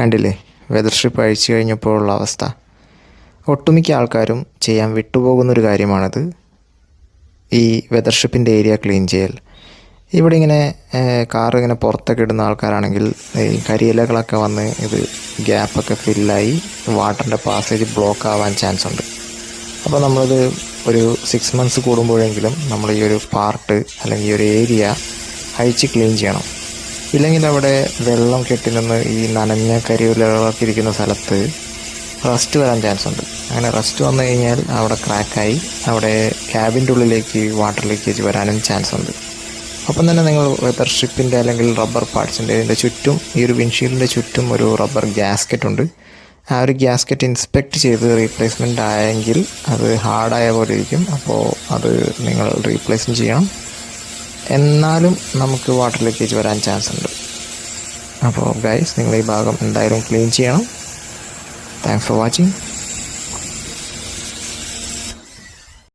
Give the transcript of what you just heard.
കണ്ടില്ലേ weather strip അഴിച്ചു കഴിഞ്ഞപ്പോഴുള്ള അവസ്ഥ. ഒട്ടുമിക്ക ആൾക്കാരും ചെയ്യാൻ വിട്ടുപോകുന്നൊരു കാര്യമാണിത്, ഈ വെതർ സ്ട്രിപ്പിൻ്റെ ഏരിയ ക്ലീൻ ചെയ്യൽ. ഇവിടെ ഇങ്ങനെ കാർ ഇങ്ങനെ പുറത്തൊക്കെ ഇടുന്ന ആൾക്കാരാണെങ്കിൽ ഈ കരിയിലകളൊക്കെ വന്ന് ഇത് ഗ്യാപ്പൊക്കെ ഫില്ലായി വാട്ടറിൻ്റെ പാസേജ് ബ്ലോക്ക് ആവാൻ ചാൻസ് ഉണ്ട്. അപ്പോൾ നമ്മളിത് ഒരു 6 months കൂടുമ്പോഴെങ്കിലും നമ്മൾ ഈ ഒരു പാർട്ട് അല്ലെങ്കിൽ ഈ ഒരു ഏരിയ അഴിച്ച് ക്ലീൻ ചെയ്യണം. ഇല്ലെങ്കിൽ അവിടെ വെള്ളം കെട്ടി നിന്ന് ഈ നനഞ്ഞ കരിയിലകളൊക്കെ ഇരിക്കുന്ന സ്ഥലത്ത് റസ്റ്റ് വരാൻ ചാൻസ് ഉണ്ട്. അങ്ങനെ റസ്റ്റ് വന്നു കഴിഞ്ഞാൽ അവിടെ ക്രാക്കായി അവിടെ ക്യാബിൻ്റെ ഉള്ളിലേക്ക് വാട്ടർ ലീക്കേജ് വരാനും ചാൻസ് ഉണ്ട്. അപ്പം തന്നെ നിങ്ങൾ വെതർ സ്ട്രിപ്പിൻ്റെ അല്ലെങ്കിൽ റബ്ബർ പാർട്സിൻ്റെ ഇതിൻ്റെ ചുറ്റും ഈ ഒരു വിൻഷീൽഡിൻ്റെ ചുറ്റും ഒരു റബ്ബർ ഗ്യാസ്കറ്റ് ഉണ്ട്. ആ ഒരു ഗ്യാസ്കറ്റ് ഇൻസ്പെക്ട് ചെയ്ത് റീപ്ലേസ്മെൻ്റ് ആയെങ്കിൽ അത് ഹാർഡായ പോലെ ഇരിക്കും. അപ്പോൾ അത് നിങ്ങൾ റീപ്ലേസും ചെയ്യണം. എന്നാലും നമുക്ക് വാട്ടർ ലീക്കേജ് വരാൻ ചാൻസ് ഉണ്ട്. അപ്പോൾ ഗൈസ്, നിങ്ങൾ ഈ ഭാഗം എന്തായാലും ക്ലീൻ ചെയ്യണം. Thanks for watching.